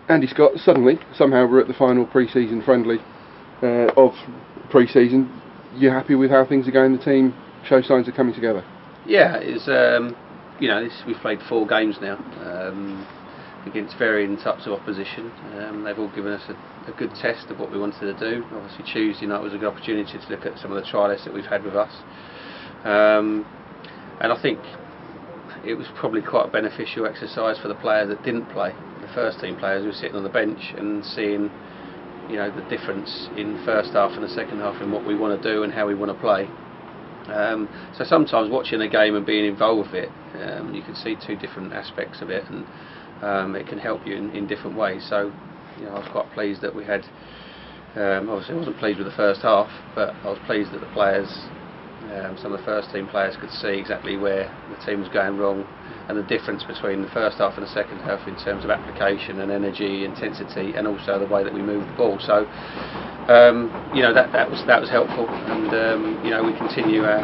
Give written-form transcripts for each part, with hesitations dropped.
Andy Scott, suddenly, somehow we're at the final pre-season friendly of pre-season. You happy with how things are going? The team show signs of coming together? Yeah, it's we've played 4 games now against varying types of opposition. They've all given us a good test of what we wanted to do. Obviously Tuesday night was a good opportunity to look at some of the trialists that we've had with us, and I think it was probably quite a beneficial exercise for the players that didn't play. The first team players who were sitting on the bench and seeing the difference in first half and the second half in what we want to do and how we want to play. So sometimes watching a game and being involved with it, you can see 2 different aspects of it, and it can help you in different ways. So I was quite pleased that we had, obviously I wasn't pleased with the first half, but I was pleased that the players, some of the first team players could see exactly where the team was going wrong and the difference between the first half and the second half in terms of application and energy, intensity, and also the way that we moved the ball. So that was helpful, and we continue our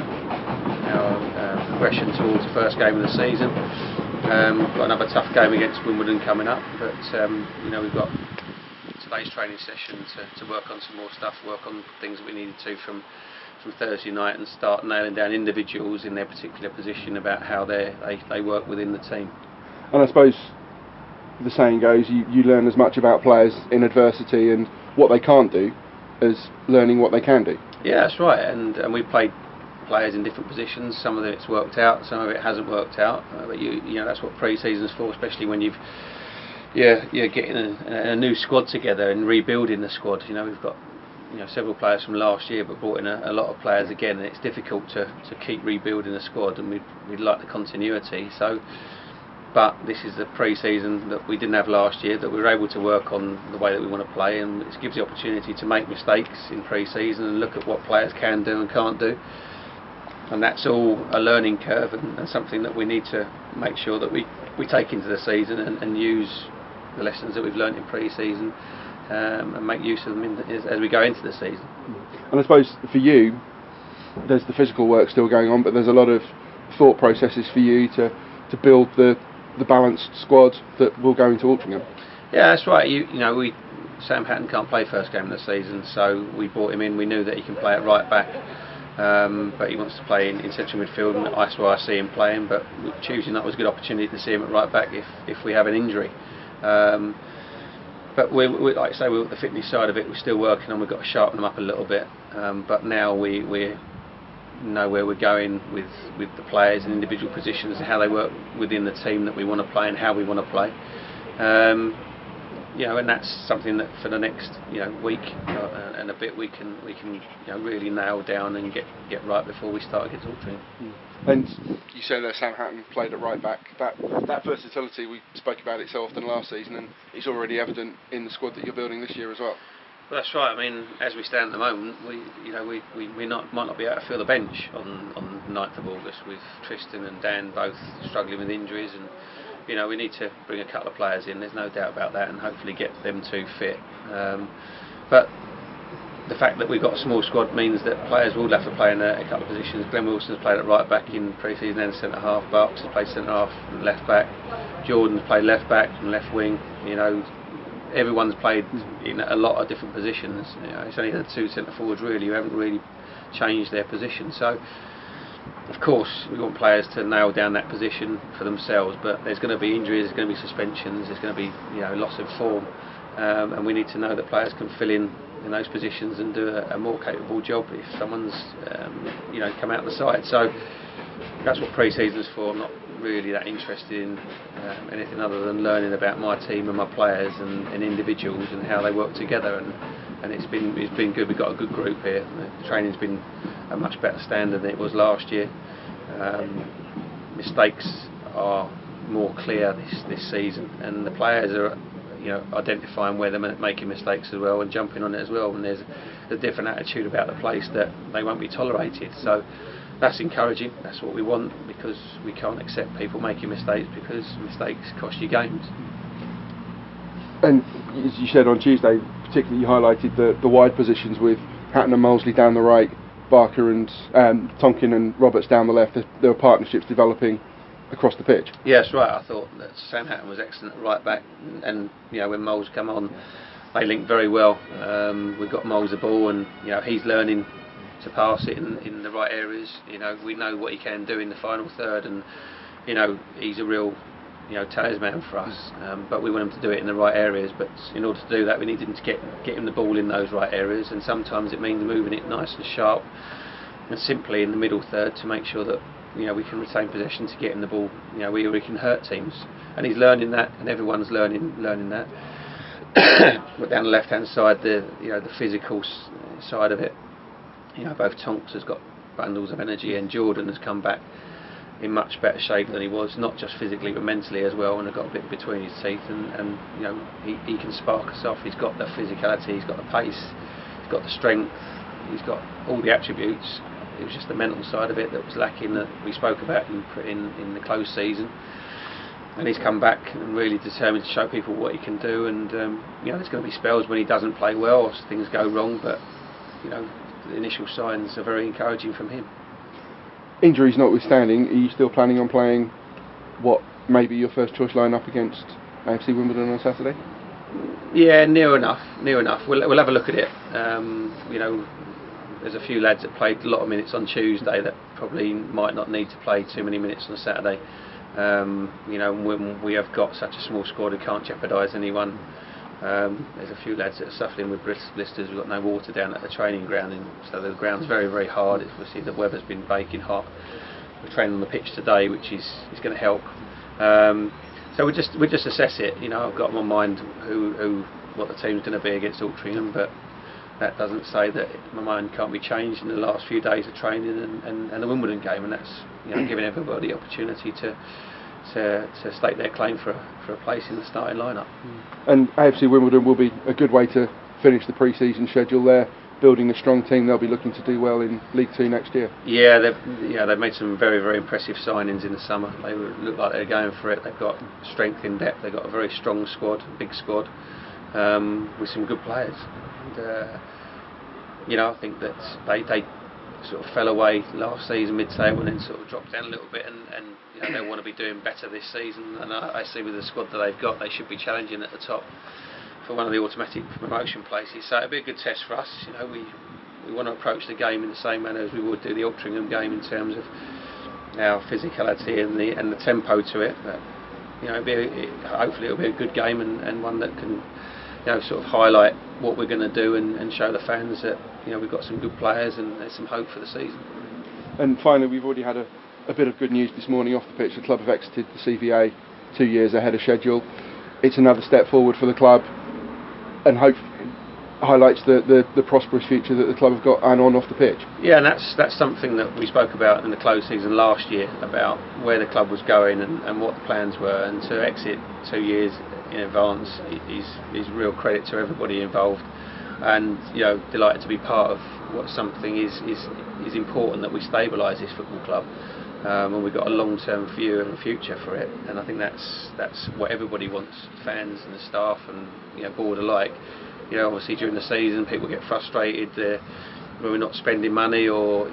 progression towards the first game of the season. We've got another tough game against Wimbledon coming up, but we've got today's training session to work on some more stuff, work on things that we needed to from Thursday night, and start nailing down individuals in their particular position about how they work within the team. And I suppose the saying goes, you learn as much about players in adversity and what they can't do as learning what they can do. Yeah, that's right, and we played players in different positions. Some of it's worked out, some of it hasn't worked out, but that's what pre-season's for, especially when you're getting a new squad together and rebuilding the squad. We've got several players from last year, but brought in a lot of players again, and it's difficult to keep rebuilding the squad, and we'd like the continuity. So, but this is the pre-season that we didn't have last year, that we were able to work on the way that we want to play, and it gives the opportunity to make mistakes in pre-season and look at what players can do and can't do. And that's all a learning curve, and something that we need to make sure that we take into the season and use the lessons that we've learned in pre-season and make use of them as we go into the season. And I suppose for you, there's the physical work still going on, but there's a lot of thought processes for you to build the balanced squad that will go into Altrincham. Yeah, that's right. Sam Hatton can't play first game of the season, so we brought him in. We knew that he can play at right back, but he wants to play in central midfield, and that's where I see him playing. But Tuesday night was a good opportunity to see him at right back if we have an injury. But like I say, the fitness side of it we're still working on. We've got to sharpen them up a little bit, but now we know where we're going with the players and individual positions and how they work within the team that we want to play and how we want to play. And that's something that for the next week and a bit we can really nail down and get right before we start against Altrincham. And you said that Sam Hatton played at right back. That versatility, we spoke about it so often last season, and it's already evident in the squad that you're building this year as well. Well, that's right. I mean, as we stand at the moment, we might not be able to fill the bench on the 9th of August with Tristan and Dan both struggling with injuries, and we need to bring a couple of players in. There's no doubt about that, and hopefully get them 2 fit. But the fact that we've got a small squad means that players will have to play in a couple of positions. Glenn Wilson's played at right back in pre-season and centre half. Barks has played centre half and left back. Jordan's played left back and left wing. Everyone's played in a lot of different positions. It's only the 2 centre forwards really who haven't really changed their position. So, of course, we want players to nail down that position for themselves. But there's going to be injuries, there's going to be suspensions, there's going to be loss of form, and we need to know that players can fill in those positions and do a more capable job if someone's come out the side. So that's what pre-season's for. I'm not really that interested in anything other than learning about my team and my players and individuals and how they work together, and it's been good. We've got a good group here. The training's been a much better standard than it was last year. Mistakes are more clear this season, and the players are identifying where they're making mistakes as well and jumping on it as well, and there's a different attitude about the place that they won't be tolerated. So that's encouraging. That's what we want, because we can't accept people making mistakes, because mistakes cost you games. And as you said on Tuesday, particularly you highlighted the wide positions with Hatton and Molesley down the right, Barker and Tonkin and Roberts down the left. There were partnerships developing across the pitch. Yeah, that's right. I thought that Sam Hatton was excellent at right back, and when Moles come on, they linked very well. We got Moles the ball, and he's learning to pass it in the right areas. We know what he can do in the final third, and he's a real talisman for us. But we want him to do it in the right areas. But in order to do that, we need him to get him the ball in those right areas, and sometimes it means moving it nice and sharp and simply in the middle third to make sure that we can retain possession to get him the ball where we can hurt teams. And he's learning that, and everyone's learning that. But down the left hand side, the physical side of it, both Tonks has got bundles of energy, and Jordan has come back in much better shape than he was, not just physically but mentally as well, and has got a bit between his teeth, and he can spark us off. He's got the physicality, he's got the pace, he's got the strength, he's got all the attributes. It was just the mental side of it that was lacking, that we spoke about in the close season. And he's come back and really determined to show people what he can do. And there's going to be spells when he doesn't play well or things go wrong, but the initial signs are very encouraging from him. Injuries notwithstanding, are you still planning on playing what may be your first choice line-up against AFC Wimbledon on Saturday? Yeah, near enough. We'll have a look at it. There's a few lads that played a lot of minutes on Tuesday that probably might not need to play too many minutes on Saturday. When we have got such a small squad, we can't jeopardise anyone. There's a few lads that are suffering with blisters. We've got no water down at the training ground, so the ground's very, very hard. Obviously the weather's been baking hot. We're training on the pitch today, which is going to help. So we just assess it. I've got in my mind what the team's going to be against Altrincham, but that doesn't say that my mind can't be changed in the last few days of training and the Wimbledon game, and that's giving everybody the opportunity to stake their claim for a place in the starting lineup. And AFC Wimbledon will be a good way to finish the pre-season schedule. They're building a strong team. They'll be looking to do well in League Two next year. Yeah, they've made some very, very impressive signings in the summer. They look like they're going for it. They've got strength in depth. They've got a very strong squad, big squad, with some good players. And, I think that they sort of fell away last season mid-table and then sort of dropped down a little bit, and they want to be doing better this season, and I see with the squad that they've got, they should be challenging at the top for one of the automatic promotion places. So it'll be a good test for us. We want to approach the game in the same manner as we would do the Altrincham game in terms of our physicality and the tempo to it. But hopefully it'll be a good game and one that can sort of highlight what we're going to do and show the fans that we've got some good players and there's some hope for the season. And finally, we've already had a bit of good news this morning off the pitch. The club have exited the CVA 2 years ahead of schedule. It's another step forward for the club, and hope highlights the prosperous future that the club have got and on off the pitch. Yeah, and that's something that we spoke about in the close season last year, about where the club was going and what the plans were, and to exit 2 years in advance is real credit to everybody involved, and delighted to be part of what something is important, that we stabilise this football club, and we've got a long-term view and future for it, and I think that's what everybody wants, fans and the staff and board alike. Obviously during the season people get frustrated when we're not spending money, or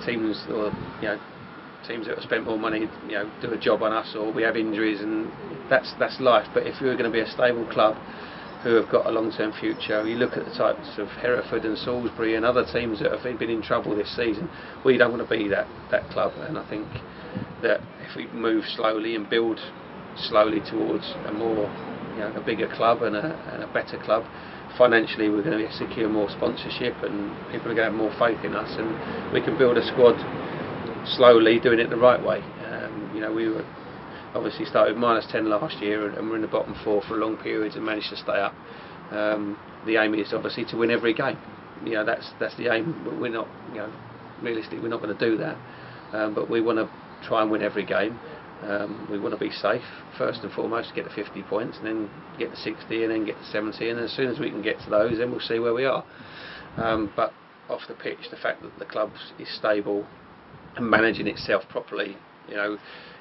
teams that have spent more money do a job on us, or we have injuries, and that's life. But if we're going to be a stable club who have got a long-term future, you look at the types of Hereford and Salisbury and other teams that have been in trouble this season, we don't want to be that club. And I think that if we move slowly and build slowly towards a more a bigger club and a better club, financially we're going to secure more sponsorship and people are going to have more faith in us, and we can build a squad slowly, doing it the right way. We were obviously started -10 last year and we're in the bottom 4 for long periods and managed to stay up. The aim is obviously to win every game. That's the aim. We're not, realistically we're not going to do that, but we want to try and win every game. We want to be safe first and foremost, get to 50 points and then get to 60 and then get to 70, and as soon as we can get to those, then we'll see where we are. But off the pitch, the fact that the club is stable and managing itself properly,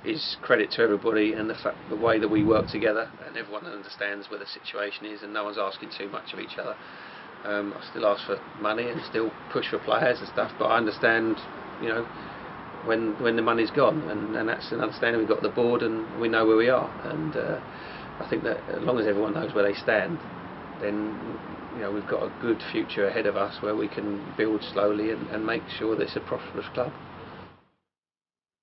is credit to everybody, and the way that we work together and everyone understands where the situation is and no one's asking too much of each other. I still ask for money and still push for players and stuff, but I understand when the money's gone, and that's an understanding. We've got the board and we know where we are, and I think that as long as everyone knows where they stand, then we've got a good future ahead of us where we can build slowly and make sure that it's a prosperous club.